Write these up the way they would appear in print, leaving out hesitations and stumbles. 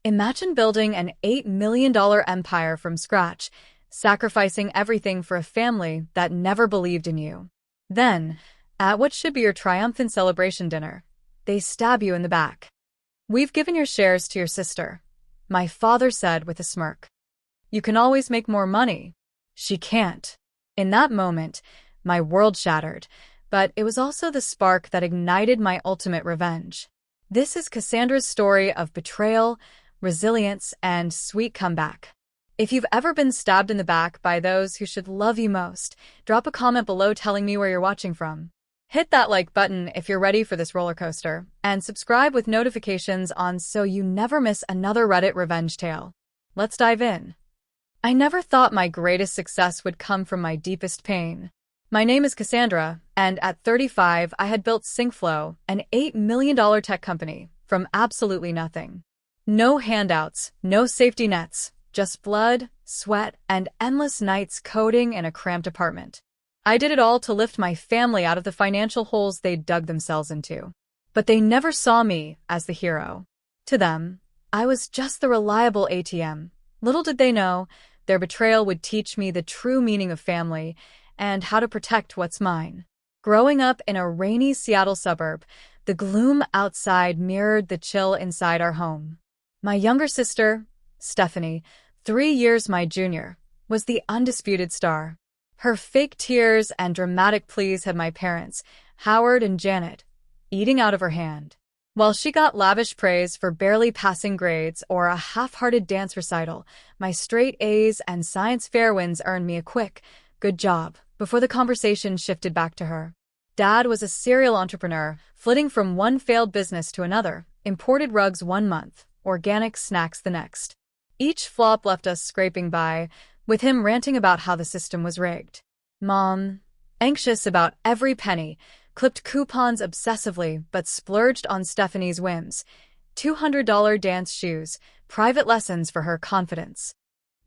Imagine building an $8 million empire from scratch, sacrificing everything for a family that never believed in you. Then, at what should be your triumphant celebration dinner, they stab you in the back. "We've given your shares to your sister," my father said with a smirk. "You can always make more money." "She can't." In that moment, my world shattered, but it was also the spark that ignited my ultimate revenge. This is Cassandra's story of betrayal, resilience, and sweet comeback. If you've ever been stabbed in the back by those who should love you most, drop a comment below telling me where you're watching from. Hit that like button if you're ready for this roller coaster, and subscribe with notifications on so you never miss another Reddit revenge tale. Let's dive in. I never thought my greatest success would come from my deepest pain. My name is Cassandra, and at 35, I had built SyncFlow, an $8 million tech company, from absolutely nothing. No handouts, no safety nets, just blood, sweat, and endless nights coding in a cramped apartment. I did it all to lift my family out of the financial holes they'd dug themselves into. But they never saw me as the hero. To them, I was just the reliable ATM. Little did they know, their betrayal would teach me the true meaning of family and how to protect what's mine. Growing up in a rainy Seattle suburb, the gloom outside mirrored the chill inside our home. My younger sister, Stephanie, 3 years my junior, was the undisputed star. Her fake tears and dramatic pleas had my parents, Howard and Janet, eating out of her hand. While she got lavish praise for barely passing grades or a half-hearted dance recital, my straight A's and science fair wins earned me a quick, "good job," before the conversation shifted back to her. Dad was a serial entrepreneur, flitting from one failed business to another, imported rugs 1 month, organic snacks the next. Each flop left us scraping by, with him ranting about how the system was rigged. Mom, anxious about every penny, clipped coupons obsessively but splurged on Stephanie's whims. $200 dance shoes, private lessons for her confidence.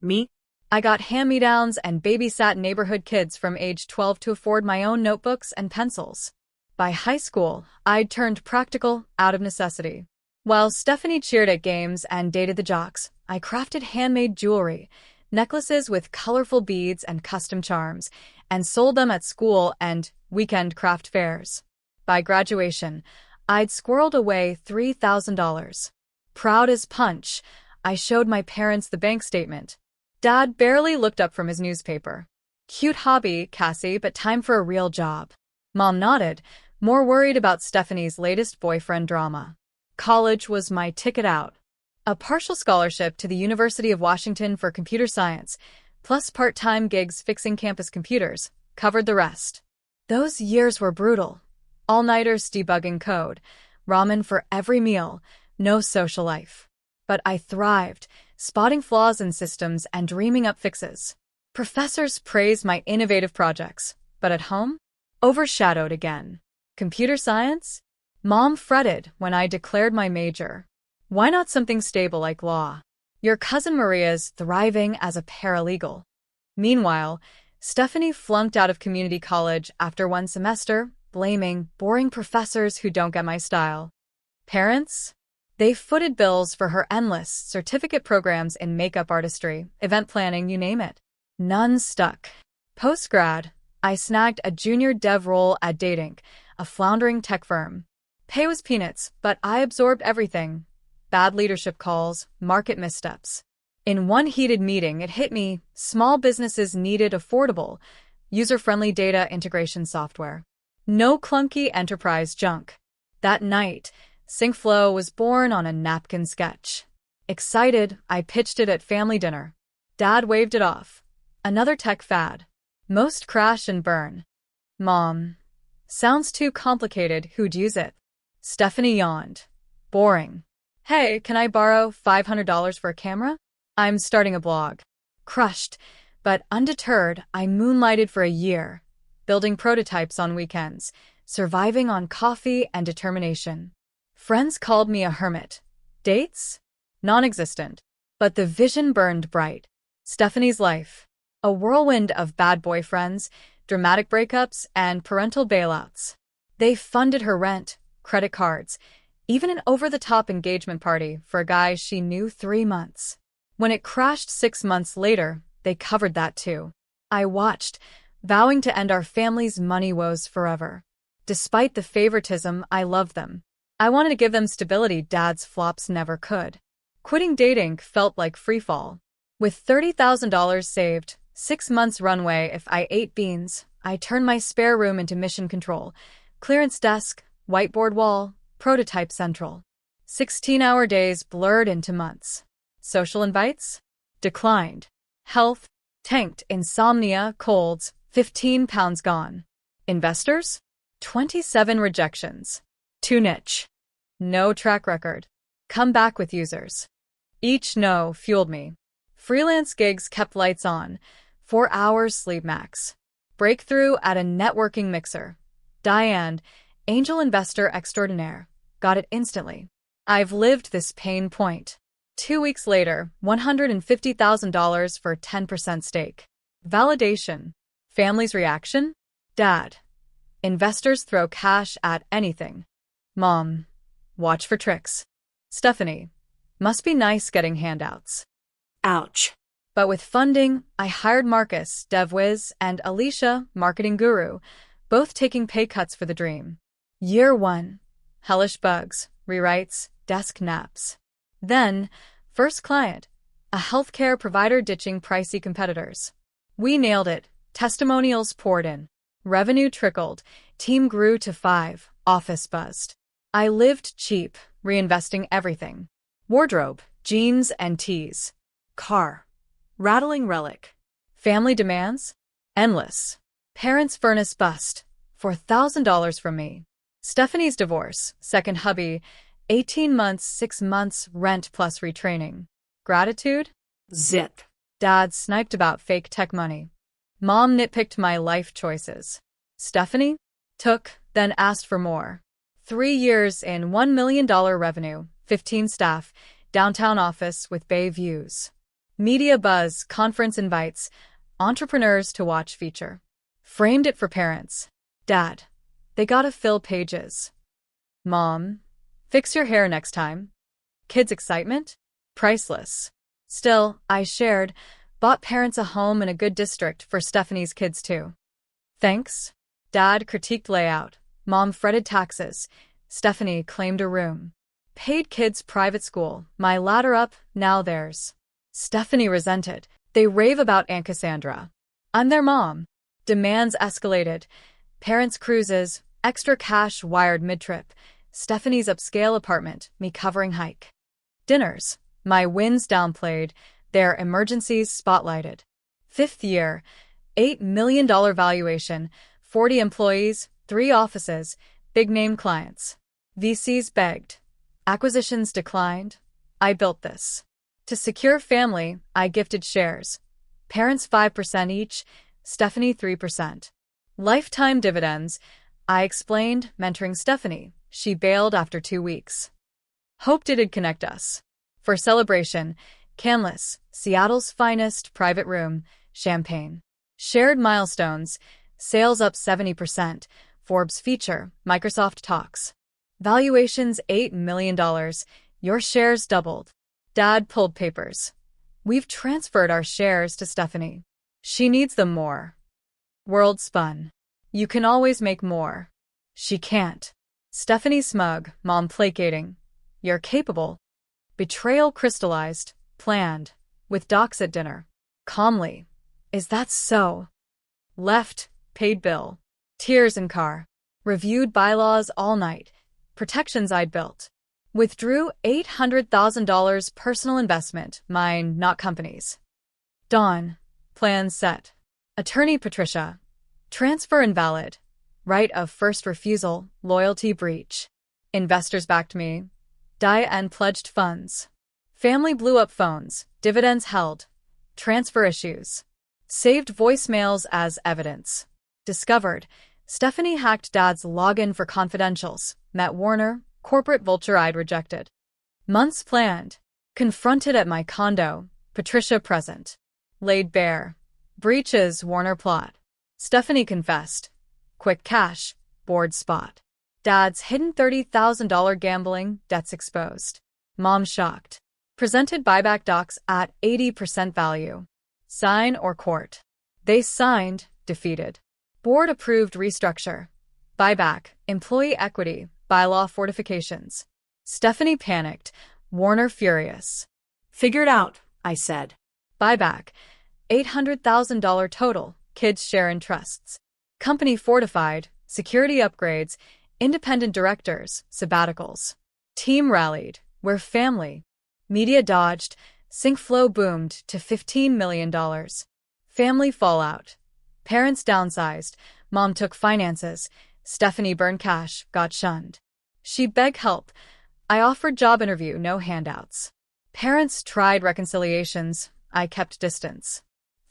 Me? I got hand-me-downs and babysat neighborhood kids from age 12 to afford my own notebooks and pencils. By high school, I'd turned practical out of necessity. While Stephanie cheered at games and dated the jocks, I crafted handmade jewelry, necklaces with colorful beads and custom charms, and sold them at school and weekend craft fairs. By graduation, I'd squirreled away $3,000. Proud as punch, I showed my parents the bank statement. Dad barely looked up from his newspaper. "Cute hobby, Cassie, but time for a real job." Mom nodded, more worried about Stephanie's latest boyfriend drama. College was my ticket out. A partial scholarship to the University of Washington for computer science, plus part-time gigs fixing campus computers, covered the rest. Those years were brutal. All-nighters debugging code, ramen for every meal, no social life. But I thrived, spotting flaws in systems and dreaming up fixes. Professors praised my innovative projects, but at home? Overshadowed again. Computer science? Mom fretted when I declared my major. "Why not something stable like law? Your cousin Maria's thriving as a paralegal." Meanwhile, Stephanie flunked out of community college after 1 semester, blaming boring professors who don't get my style. Parents? They footed bills for her endless certificate programs in makeup artistry, event planning, you name it. None stuck. Post-grad, I snagged a junior dev role at Dating, a floundering tech firm. Pay was peanuts, but I absorbed everything. Bad leadership calls, market missteps. In one heated meeting, it hit me, small businesses needed affordable, user-friendly data integration software. No clunky enterprise junk. That night, SyncFlow was born on a napkin sketch. Excited, I pitched it at family dinner. Dad waved it off. Another tech fad. Most crash and burn. Mom. Sounds too complicated, who'd use it? Stephanie yawned. Boring. Hey, can I borrow $500 for a camera? I'm starting a blog. Crushed, but undeterred, I moonlighted for a year, building prototypes on weekends, surviving on coffee and determination. Friends called me a hermit. Dates? Non-existent. But the vision burned bright. Stephanie's life. A whirlwind of bad boyfriends, dramatic breakups, and parental bailouts. They funded her rent, credit cards, even an over-the-top engagement party for a guy she knew 3 months. When it crashed 6 months later, they covered that too. I watched, vowing to end our family's money woes forever. Despite the favoritism, I loved them. I wanted to give them stability Dad's flops never could. Quitting dating felt like freefall. With $30,000 saved, 6 months runway if I ate beans, I turned my spare room into mission control. Clearance desk, whiteboard wall, prototype central. 16-hour days blurred into months. Social invites? Declined. Health? Tanked. Insomnia, colds, 15 pounds gone. Investors? 27 rejections. Too niche. No track record. Come back with users. Each no fueled me. Freelance gigs kept lights on. 4 hours sleep max. Breakthrough at a networking mixer. Diane, angel investor extraordinaire, got it instantly. I've lived this pain point. 2 weeks later, $150,000 for 10% stake. Validation. Family's reaction? Dad. Investors throw cash at anything. Mom. Watch for tricks. Stephanie. Must be nice getting handouts. Ouch. But with funding, I hired Marcus, DevWiz, and Alicia, marketing guru, both taking pay cuts for the dream. Year 1. Hellish bugs, rewrites, desk naps. Then, first client, a healthcare provider ditching pricey competitors. We nailed it. Testimonials poured in. Revenue trickled. Team grew to 5. Office buzzed. I lived cheap, reinvesting everything. Wardrobe, jeans and tees. Car. Rattling relic. Family demands? Endless. Parents' furnace bust. $4,000 from me. Stephanie's divorce, second hubby, 18 months, 6 months, rent plus retraining. Gratitude? Zip. Dad sniped about fake tech money. Mom nitpicked my life choices. Stephanie? Took, then asked for more. 3 years in $1 million revenue, 15 staff, downtown office with bay views. Media buzz, conference invites, entrepreneurs to watch feature. Framed it for parents. Dad, they gotta fill pages. Mom, fix your hair next time. Kids' excitement? Priceless. Still, I shared, bought parents a home in a good district for Stephanie's kids too. Thanks. Dad critiqued layout. Mom fretted taxes. Stephanie claimed a room. Paid kids private school. My ladder up, now theirs. Stephanie resented. They rave about Aunt Cassandra. I'm their mom. Demands escalated. Parents' cruises, extra cash wired mid-trip. Stephanie's upscale apartment, me covering hike. Dinners. My wins downplayed, their emergencies spotlighted. 5th year, $8 million valuation, 40 employees, 3 offices, big-name clients. VCs begged. Acquisitions declined. I built this. To secure family, I gifted shares. Parents 5% each, Stephanie 3%. Lifetime dividends. I explained, mentoring Stephanie. She bailed after 2 weeks. Hoped it'd connect us. For celebration, Canlis, Seattle's finest private room, champagne. Shared milestones, sales up 70%, Forbes feature, Microsoft talks. Valuations $8 million, your shares doubled. Dad pulled papers. We've transferred our shares to Stephanie. She needs them more. World spun. You can always make more. She can't. Stephanie smug, Mom placating. You're capable. Betrayal crystallized, planned, with docs at dinner. Calmly. Is that so? Left, paid bill. Tears in car. Reviewed bylaws all night. Protections I'd built. Withdrew $800,000 personal investment, mine, not company's. Dawn. Plan set. Attorney Patricia. Transfer invalid. Right of first refusal, loyalty breach. Investors backed me. Diane pledged funds. Family blew up phones, dividends held. Transfer issues. Saved voicemails as evidence. Discovered. Stephanie hacked Dad's login for confidentials. Met Warner, corporate vulture I'd rejected. Months planned. Confronted at my condo. Patricia present. Laid bare. Breaches Warner plot. Stephanie confessed. Quick cash. Board spot. Dad's hidden $30,000 gambling debts exposed. Mom shocked. Presented buyback docs at 80% value. Sign or court. They signed, defeated. Board approved restructure. Buyback, employee equity, bylaw fortifications. Stephanie panicked. Warner furious. Figured out, I said. Buyback, $800,000 total, kids share in trusts. Company fortified, security upgrades, independent directors, sabbaticals. Team rallied, we're family. Media dodged, sync flow boomed to $15 million. Family fallout. Parents downsized, mom took finances, Stephanie burned cash, got shunned. She begged help. I offered job interview, no handouts. Parents tried reconciliations, I kept distance.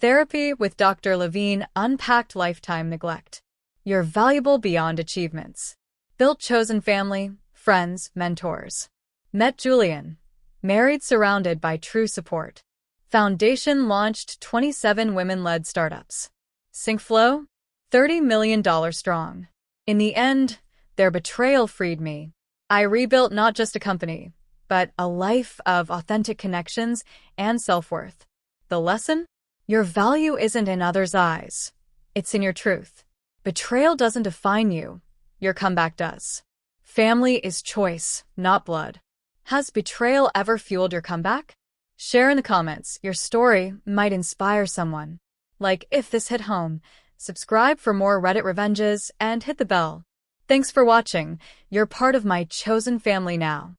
Therapy with Dr. Levine unpacked lifetime neglect. You're valuable beyond achievements. Built chosen family, friends, mentors. Met Julian. Married surrounded by true support. Foundation launched 27 women-led startups. SyncFlow? $30 million strong. In the end, their betrayal freed me. I rebuilt not just a company, but a life of authentic connections and self-worth. The lesson? Your value isn't in others' eyes. It's in your truth. Betrayal doesn't define you. Your comeback does. Family is choice, not blood. Has betrayal ever fueled your comeback? Share in the comments. Your story might inspire someone. Like if this hit home. Subscribe for more Reddit revenges and hit the bell. Thanks for watching. You're part of my chosen family now.